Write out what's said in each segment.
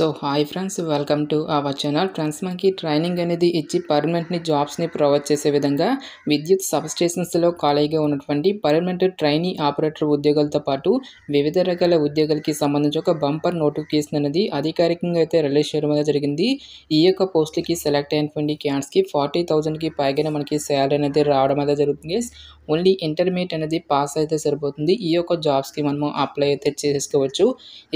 So hi friends, welcome to our channel. Friends, మనకి training అనేది ఇచ్చి పర్మనెంట్ని జాబ్స్ని ప్రొవైడ్ చేసే విధంగా విద్యుత్ సబ్స్టేషన్స్లో ఖాళీగా ఉన్నటువంటి పర్మనెంట్ ట్రైనీ ఆపరేటర్ ఉద్యోగాలతో పాటు వివిధ రకాల ఉద్యోగాలకి సంబంధించి ఒక బంపర్ నోటిఫికేషన్ అనేది అధికారికంగా అయితే రిలీజ్ చేయడం అనేది జరిగింది. ఈ యొక్క పోస్టులకి సెలెక్ట్ అయినటువంటి క్యాండిడేట్స్కి 40,000కి పైగా మనకి శాలరీ అనేది రావడం అనేది జరుగుతుంది. ఓన్లీ ఇంటర్మీడియట్ అనేది పాస్ అయితే సరిపోతుంది. ఈ యొక్క జాబ్స్కి మనము అప్లై అయితే చేసుకోవచ్చు.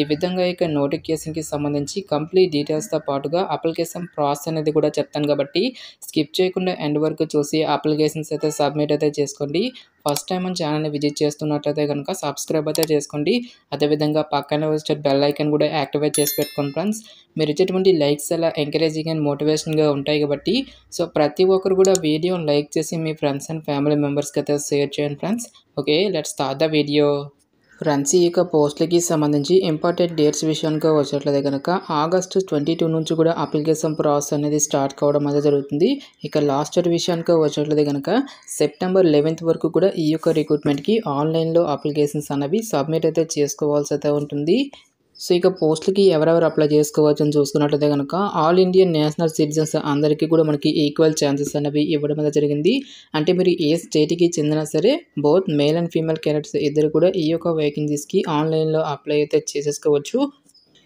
ఈ విధంగా ఇక నోటిఫికేషన్కి సంబంధించి కంప్లీట్ డీటెయిల్స్తో పాటుగా అప్లికేషన్ ప్రాసెస్ అనేది కూడా చెప్తాను కాబట్టి స్కిప్ చేయకుండా ఎండ్ వరకు చూసి అప్లికేషన్స్ అయితే సబ్మిట్ అయితే చేసుకోండి. ఫస్ట్ టైం మన ఛానల్ని విజిట్ చేస్తున్నట్లయితే కనుక సబ్స్క్రైబ్ అయితే చేసుకోండి. అదేవిధంగా పక్కన వచ్చే బెల్ ఐకాన్ కూడా యాక్టివేట్ చేసి పెట్టుకోండి ఫ్రెండ్స్. మీరు ఇచ్చేటువంటి లైక్స్ అలా ఎంకరేజింగ్ అండ్ మోటివేషన్గా ఉంటాయి కాబట్టి సో ప్రతి ఒక్కరు కూడా వీడియోని లైక్ చేసి మీ ఫ్రెండ్స్ అండ్ ఫ్యామిలీ మెంబర్స్కి అయితే షేర్ చేయండి friends. Okay, let's start the video. Friends, ఈ యొక్క పోస్టులకి సంబంధించి ఇంపార్టెంట్ డేట్స్ విషయానికి వచ్చేట్లయితే కనుక August 22 నుంచి కూడా అప్లికేషన్ ప్రాసెస్ అనేది స్టార్ట్ కావడం అనేది జరుగుతుంది. ఇక లాస్ట్ డేట్ విషయానికి వచ్చేట్లయితే కనుక September 11th వరకు కూడా ఈ యొక్క రిక్రూట్మెంట్కి ఆన్లైన్లో అప్లికేషన్స్ అనేవి సబ్మిట్ అయితే చేసుకోవాల్సి అయితే ఉంటుంది. సో ఇక పోస్టులకి ఎవరెవరు అప్లై చేసుకోవచ్చు అని చూసుకున్నట్లయితే కనుక ఆల్ ఇండియన్ నేషనల్ సిటిజన్స్ అందరికీ కూడా మనకి ఈక్వల్ ఛాన్సెస్ అనేవి ఇవ్వడం అనేది జరిగింది. అంటే మీరు ఏ స్టేట్కి చెందినా సరే both male and female candidates ఇద్దరు కూడా ఈ యొక్క వేకెన్సీస్కి ఆన్లైన్లో అప్లై అయితే చేసేసుకోవచ్చు.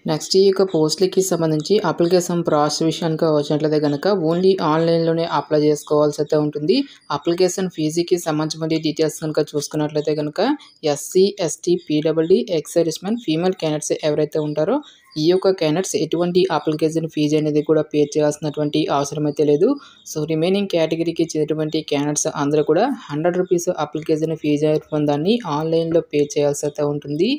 నెక్స్ట్, ఈ యొక్క పోస్టులకి సంబంధించి అప్లికేషన్ ప్రాసెస్ విషయానికి వచ్చినట్లయితే కనుక ఓన్లీ ఆన్లైన్లోనే అప్లై చేసుకోవాల్సి అయితే ఉంటుంది. అప్లికేషన్ ఫీజుకి సంబంధించిన డీటెయిల్స్ కనుక చూసుకున్నట్లయితే కనుక SC, ST, PWD, ex servicemen, female candidates ఎవరైతే ఉంటారో ఈ యొక్క క్యాండిడేట్స్ ఎటువంటి అప్లికేషన్ ఫీజు అనేది కూడా పే చేయాల్సినటువంటి అవసరం అయితే లేదు. సో రిమైనింగ్ కేటగిరీకి చెందినటువంటి క్యాండిడేట్స్ అందరూ కూడా 100 రూపీస్ అప్లికేషన్ ఫీజు దాన్ని ఆన్లైన్లో పే చేయాల్సి అయితే ఉంటుంది.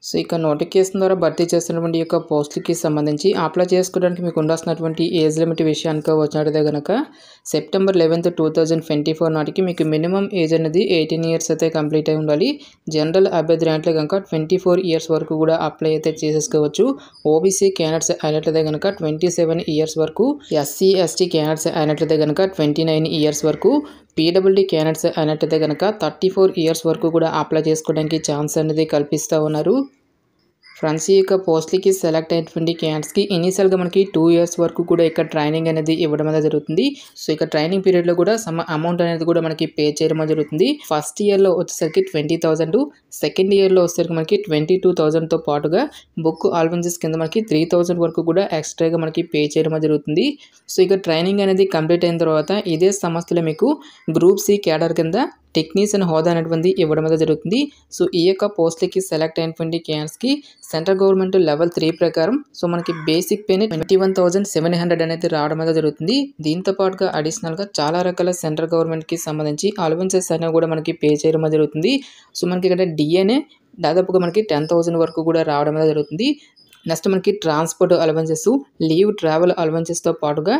సో ఇక నోటిఫికేషన్ ద్వారా భర్తీ చేస్తున్నటువంటి ఈ యొక్క పోస్టులకి సంబంధించి అప్లై చేసుకోవడానికి మీకు ఉండాల్సినటువంటి ఏజ్ లిమిట్ విషయానికి వచ్చినట్లయితే కనుక September 11th, 2024 నాటికి మీకు మినిమం ఏజ్ అనేది 18 ఇయర్స్ అయితే కంప్లీట్ అయి ఉండాలి. జనరల్ అభ్యర్థి అంటే కనుక 24 ఇయర్స్ వరకు కూడా అప్లై అయితే చేసేసుకోవచ్చు. OBC క్యాండిడేట్స్ అయినట్లయితే కనుక 27 ఇయర్స్ వరకు, SC, ST క్యాండిడేట్స్ అయినట్లయితే కనుక 29 ఇయర్స్ వరకు, PWD క్యాండిడేట్స్ అయినట్లయితే కనుక 34 ఇయర్స్ వరకు కూడా అప్లై చేసుకోవడానికి ఛాన్స్ అనేది కల్పిస్తూ ఉన్నారు. ఫ్రెండ్స్, ఈ యొక్క పోస్టులకి సెలెక్ట్ అయినటువంటి క్యాండిడేట్స్కి ఇనీషియల్గా మనకి 2 ఇయర్స్ వరకు కూడా ఇక్కడ ట్రైనింగ్ అనేది ఇవ్వడం అనేది జరుగుతుంది. సో ఇక ట్రైనింగ్ పీరియడ్లో కూడా సమ్ అమౌంట్ అనేది కూడా మనకి పే చేయడం జరుగుతుంది. ఫస్ట్ ఇయర్లో వచ్చేసరికి 20,000, సెకండ్ ఇయర్లో వచ్చేసరికి మనకి 22,000తో పాటుగా బుక్ అలవెన్సెస్ కింద మనకి 3,000 వరకు కూడా ఎక్స్ట్రాగా మనకి పే చేయడం జరుగుతుంది. సో ఇక ట్రైనింగ్ అనేది కంప్లీట్ అయిన తర్వాత ఇదే సంస్థలో మీకు Group C క్యాడర్ కింద టెక్నీషియన్ హోదా అనేటువంటి ఇవ్వడం అనేది జరుగుతుంది. సో ఈ యొక్క పోస్టులకి సెలెక్ట్ అయినటువంటి క్యాండిడేట్స్కి సెంట్రల్ గవర్నమెంట్ లెవెల్ 3 ప్రకారం సో మనకి బేసిక్ పేని 21,700 అనేది రావడం అనేది జరుగుతుంది. దీంతో పాటుగా అడిషనల్గా చాలా రకాల సెంట్రల్ గవర్నమెంట్కి సంబంధించి అలవెన్సెస్ అనేవి కూడా మనకి పే చేయడం అనేది జరుగుతుంది. సో మనకి ఇక్కడ DNA దాదాపుగా మనకి 10,000 వరకు కూడా రావడం అనేది జరుగుతుంది. నెక్స్ట్ మనకి ట్రాన్స్పోర్ట్ అలవెన్సెస్, లీవ్ ట్రావెల్ అలవెన్సెస్తో పాటుగా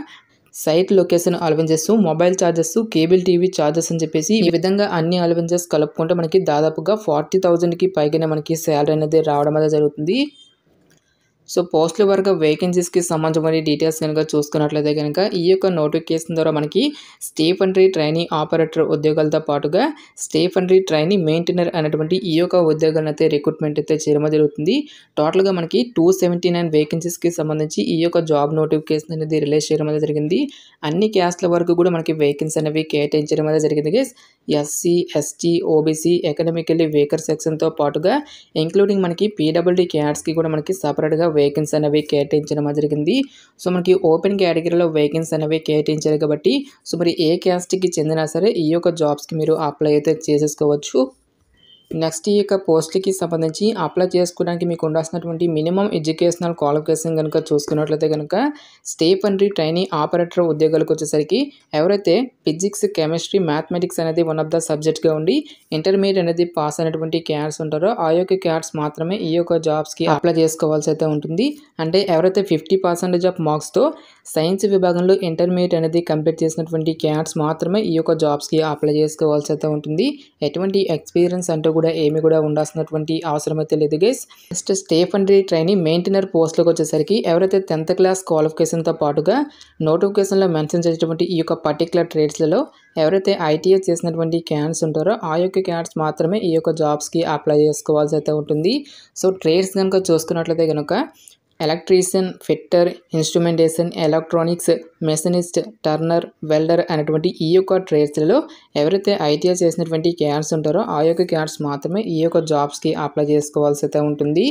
site location allowances, mobile charges, cable TV charges అని చెప్పేసి ఈ విధంగా అన్ని అలవెన్సెస్ కలుపుకుంటే మనకి దాదాపుగా 40,000కి పైగానే మనకి శాలరీ అనేది రావడం అనేది జరుగుతుంది. సో పోస్టుల వరకు వేకెన్సీస్కి సంబంధించిన డీటెయిల్స్ కనుక చూసుకున్నట్లయితే కనుక ఈ యొక్క నోటిఫికేషన్ ద్వారా మనకి స్టేఫనరీ ట్రైనీ ఆపరేటర్ ఉద్యోగాలతో పాటుగా స్టేఫనరీ ట్రైనీ మెయింటైనర్ అనేటువంటి ఈ యొక్క ఉద్యోగాలను అయితే రిక్రూట్మెంట్ అయితే చేయడం జరుగుతుంది. టోటల్గా మనకి 279 వేకెన్సీస్కి సంబంధించి ఈ యొక్క జాబ్ నోటిఫికేషన్ అనేది రిలీజ్ చేయడం అనేది జరిగింది. అన్ని క్యాస్ట్ల వరకు కూడా మనకి వేకెన్సీ అనేవి కేటాయించడం అనేది జరిగింది guys. SC, ST, OBC, economically weaker సెక్షన్తో పాటుగా ఇంక్లూడింగ్ మనకి PWD క్యాండిడేట్స్కి కూడా మనకి సపరేట్గా వేకెన్సీ అనేవి కేటాయించడం జరిగింది. సో మనకి ఓపెన్ కేటగిరీలో వేకెన్సీ అనేవి కేటాయించారు కాబట్టి సో మరి ఏ క్యాస్ట్కి చెందినా సరే ఈ యొక్క జాబ్స్కి మీరు అప్లై అయితే చేసేసుకోవచ్చు. నెక్స్ట్, ఈ యొక్క పోస్టులకి సంబంధించి అప్లై చేసుకోవడానికి మీకు ఉండాల్సినటువంటి మినిమం ఎడ్యుకేషనల్ క్వాలిఫికేషన్ కనుక చూసుకున్నట్లయితే కనుక స్టేఫనరీ ట్రైనీ ఆపరేటర్ ఉద్యోగాలకు వచ్చేసరికి ఎవరైతే ఫిజిక్స్, కెమిస్ట్రీ, మ్యాథమెటిక్స్ అనేది వన్ ఆఫ్ ద సబ్జెక్ట్గా ఉండి ఇంటర్మీడియట్ అనేది పాస్ అయినటువంటి క్యాండిడేట్స్ ఉంటారో ఆ యొక్క క్యాండిడేట్స్ మాత్రమే ఈ యొక్క జాబ్స్కి అప్లై చేసుకోవాల్సి అయితే ఉంటుంది. అంటే ఎవరైతే 50% ఆఫ్ మార్క్స్తో సైన్స్ విభాగంలో ఇంటర్మీడియట్ అనేది కంప్లీట్ చేసినటువంటి క్యాండిడేట్స్ మాత్రమే ఈ యొక్క జాబ్స్కి అప్లై చేసుకోవాల్సి అయితే ఉంటుంది. ఎటువంటి ఎక్స్పీరియన్స్ అంటూ కూడా ఏమి కూడా ఉండాల్సినటువంటి అవసరం అయితే లేదు గైస్. నెక్స్ట్, స్టేఫనరీ ట్రైనీ మెయింటైనర్ పోస్టులకు వచ్చేసరికి ఎవరైతే 10th క్లాస్ క్వాలిఫికేషన్తో పాటుగా నోటిఫికేషన్లో మెన్షన్ చేసినటువంటి ఈ యొక్క పర్టికులర్ ట్రేడ్స్లలో ఎవరైతే ITI చేసినటువంటి క్యాండిడేట్స్ ఉంటారో ఆ యొక్క క్యాండిడేట్స్ మాత్రమే ఈ యొక్క జాబ్స్కి అప్లై చేసుకోవాల్సి అయితే ఉంటుంది. సో ట్రేడ్స్ కనుక చూసుకున్నట్లయితే కనుక electrician, fitter, instrumentation, electronics, machinist, Turner, welder అనేటువంటి ఈ యొక్క ట్రేడ్స్లలో ఎవరైతే ఐటీఐ చేసినటువంటి క్యాడర్స్ ఉంటారో ఆ యొక్క క్యాడర్స్ మాత్రమే ఈ యొక్క జాబ్స్కి అప్లై చేసుకోవాల్సి అయితే ఉంటుంది.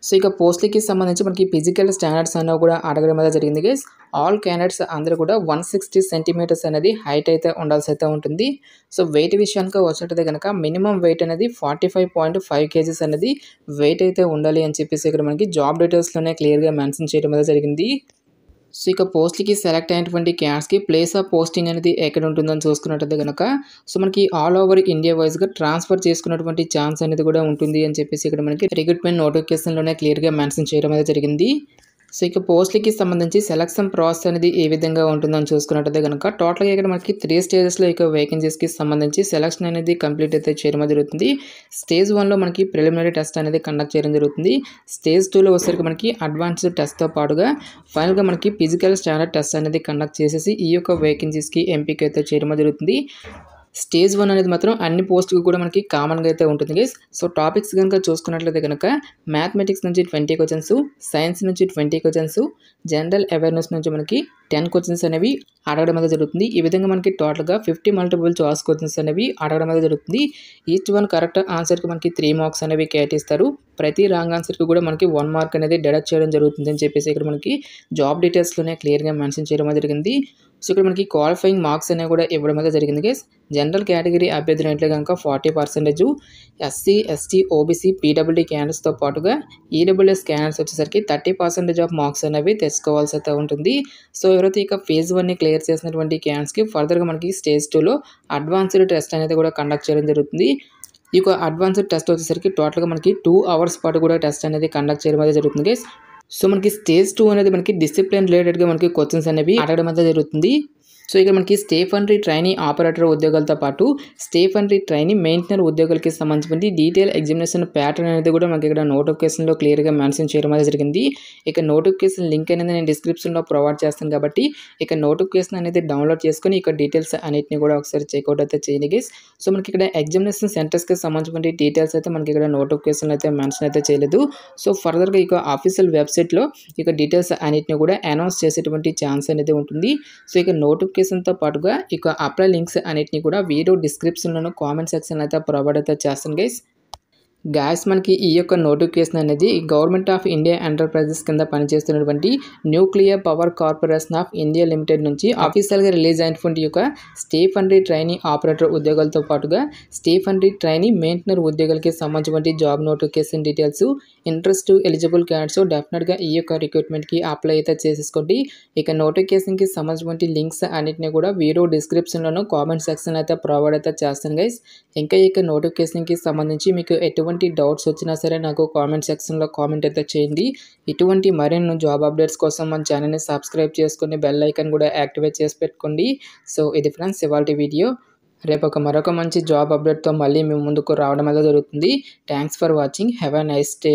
సో ఇక పోస్ట్లకి సంబంధించి మనకి ఫిజికల్ స్టాండర్డ్స్ అనేవి కూడా అడగడం అయితే జరిగింది గైస్. ఆల్ క్యాండిడేట్స్ అందరూ కూడా 160 సెంటీమీటర్స్ అనేది హైట్ అయితే ఉండాల్సి అయితే ఉంటుంది. సో వెయిట్ విషయానికి వచ్చినట్టయితే కనుక మినిమం వెయిట్ అనేది 45.5 kgs అనేది వెయిట్ అయితే ఉండాలి అని చెప్పేసి ఇక్కడ మనకి జాబ్ డీటెయిల్స్లోనే క్లియర్గా మెన్షన్ చేయడం అయితే జరిగింది. సో ఇక పోస్ట్కి సెలెక్ట్ అయినటువంటి క్యాండిడేట్స్కి ప్లేస్ ఆఫ్ పోస్టింగ్ అనేది ఎక్కడ ఉంటుందని చూసుకున్నట్టయితే కనుక సో మనకి ఆల్ ఓవర్ ఇండియా వైజ్గా ట్రాన్స్ఫర్ చేసుకున్నటువంటి ఛాన్స్ అనేది కూడా ఉంటుంది అని చెప్పేసి ఇక్కడ మనకి రిక్రూట్మెంట్ నోటిఫికేషన్లోనే క్లియర్గా మెన్షన్ చేయడం అయితే జరిగింది. సో ఇక పోస్ట్లకి సంబంధించి సెలక్షన్ ప్రాసెస్ అనేది ఏ విధంగా ఉంటుందని చూసుకున్నట్టయితే కనుక టోటల్గా ఇక్కడ మనకి 3 స్టేజెస్లో ఇక వేకెన్సీస్కి సంబంధించి సెలక్షన్ అనేది కంప్లీట్ అయితే చేయడం జరుగుతుంది. స్టేజ్ 1లో మనకి ప్రిలిమినరీ టెస్ట్ అనేది కండక్ట్ చేయడం జరుగుతుంది. స్టేజ్ 2లో వచ్చేసరికి మనకి అడ్వాన్స్డ్ టెస్ట్తో పాటుగా ఫైనల్గా మనకి ఫిజికల్ స్టాండర్డ్ టెస్ట్ అనేది కండక్ట్ చేసేసి ఈ యొక్క వేకెన్సీస్కి ఎంపిక అయితే చేయడం జరుగుతుంది. స్టేజ్ 1 అనేది మాత్రం అన్ని పోస్టుకు కూడా మనకి కామన్గా అయితే ఉంటుంది గైస్. సో టాపిక్స్ కనుక చూసుకున్నట్లయితే కనుక మ్యాథమెటిక్స్ నుంచి 20 క్వశ్చన్స్, సైన్స్ నుంచి 20 క్వశ్చన్స్, జనరల్ అవేర్నెస్ నుంచి మనకి 10 క్వశ్చన్స్ అనేవి అడగడం అనేది జరుగుతుంది. ఈ విధంగా మనకి టోటల్గా 50 మల్టిపుల్ చాయిస్ క్వశ్చన్స్ అనేవి అడగడం అనేది జరుగుతుంది. ఈచ్ వన్ కరెక్ట్ ఆన్సర్కి మనకి 3 మార్క్స్ అనేవి కేటాయిస్తారు. ప్రతి రాంగ్ ఆన్సర్కి కూడా మనకి 1 మార్క్ అనేది డిడక్ట్ చేయడం జరుగుతుంది అని చెప్పేసి ఇక్కడ మనకి జాబ్ డీటెయిల్స్లోనే క్లియర్గా మెన్షన్ చేయడం అనేది జరిగింది. సో ఇక్కడ మనకి క్వాలిఫైయింగ్ మార్క్స్ అనేవి కూడా ఇవ్వడం అయితే జరిగింది గైస్. జనరల్ కేటగిరీ అభ్యర్థులు అయితే కనుక 40%, ఎస్సీ, ఎస్టీ, ఓబీసీ, పీడబ్ల్యూడీ క్యాండిడేట్స్తో పాటుగా ఈడబ్ల్యూఎస్ క్యాండిడేట్స్ వచ్చేసరికి 30% ఆఫ్ మార్క్స్ అనేవి తెచ్చుకోవాల్సి అయితే ఉంటుంది. సో ఎవరైతే ఇక ఫేజ్ 1ని క్లియర్ చేసినటువంటి క్యాండిడేట్స్కి ఫర్దర్గా మనకి స్టేజ్ 2లో అడ్వాన్స్డ్ టెస్ట్ అనేది కూడా కండక్ట్ చేయడం జరుగుతుంది. ఈ యొక్క అడ్వాన్స్డ్ టెస్ట్ వచ్చేసరికి టోటల్గా మనకి 2 hours పాటు కూడా టెస్ట్ అనేది కండక్ట్ చేయడం అయితే జరుగుతుంది గైస్. సో మనకి స్టేజ్ 2 అనేది మనకి డిసిప్లిన్ రిలేటెడ్గా మనకి క్వశ్చన్స్ అనేవి అడగడం అయితే జరుగుతుంది. సో ఇక్కడ మనకి స్టేఫనరీ ట్రైనీ ఆపరేటర్ ఉద్యోగాలతో పాటు స్టేఫనరీ ట్రైనీ మెయింటైనర్ ఉద్యోగాలకి సంబంధించి డీటెయిల్ ఎగ్జామినేషన్ ప్యాటర్న్ అనేది కూడా మనకి ఇక్కడ నోటిఫికేషన్లో క్లియర్గా మెన్షన్ చేయడం అనేది జరిగింది. ఇక నోటిఫికేషన్ లింక్ అనేది నేను డిస్క్రిప్షన్లో ప్రొవైడ్ చేస్తాను కాబట్టి ఇక నోటిఫికేషన్ అనేది డౌన్లోడ్ చేసుకొని ఇక డీటెయిల్స్ అన్నిటిని కూడా ఒకసారి చెక్అవుట్ అయితే చేయండి గైస్. సో మనకి ఇక్కడ ఎగ్జామినేషన్ సెంటర్స్కి సంబంధించిన డీటెయిల్స్ అయితే మనకి ఇక్కడ నోటిఫికేషన్ అయితే మెన్షన్ అయితే చేయలేదు. సో ఫర్దర్గా ఇక ఆఫీషియల్ వెబ్సైట్లో ఇక డీటెయిల్స్ అన్నిటిని కూడా అనౌన్స్ చేసేటువంటి ఛాన్స్ అనేది ఉంటుంది. సో ఇక నోటిఫికేషన్తో పాటుగా ఇక అప్లై లింక్స్ అన్నిటిని కూడా వీడియో డిస్క్రిప్షన్లోనూ కామెంట్ సెక్షన్లో అయితే ప్రొవైడ్ అయితే చేస్తాను గైస్. మనకి ఈ యొక్క నోటిఫికేషన్ అనేది గవర్నమెంట్ ఆఫ్ ఇండియా ఎంటర్ప్రైజెస్ కింద పనిచేస్తున్నటువంటి nuclear power corporation of India limited నుంచి ఆఫీషియల్గా రిలీజ్ అయినటువంటి యొక్క స్టేఫనరీ ట్రైనీ ఆపరేటర్ ఉద్యోగాలతో పాటుగా స్టేఫనరీ ట్రైనీ మెయింటైనర్ ఉద్యోగాలకి సంబంధించిన job notification details interest eligible candidates డెఫినెట్గా ఈ యొక్క రిక్రూట్మెంట్కి అప్లై అయితే చేసేసుకోండి. ఇక నోటిఫికేషన్కి సంబంధించిన లింక్స్ అన్నిటిని కూడా వీడియో డిస్క్రిప్షన్లోనూ కామెంట్ సెక్షన్ అయితే ప్రొవైడ్ అయితే చేస్తాను గైస్. ఇంకా ఇక నోటిఫికేషన్కి సంబంధించి మీకు ఎటువంటి డౌట్స్ వచ్చినా సరే నాకు కామెంట్ సెక్షన్లో కామెంట్ అయితే చేయండి. ఇటువంటి మరిన్ని జాబ్ అప్డేట్స్ కోసం మన ఛానల్ని సబ్స్క్రైబ్ చేసుకొని బెల్ ఐకాన్ కూడా యాక్టివేట్ చేసి పెట్టుకోండి. సో ఇది ఫ్రెండ్స్ ఇవాల్టి వీడియో. రేపు మరొక మంచి జాబ్ అప్డేట్తో మళ్ళీ మీ ముందుకు రావడం అయితే జరుగుతుంది. Thanks for watching. Have a nice day.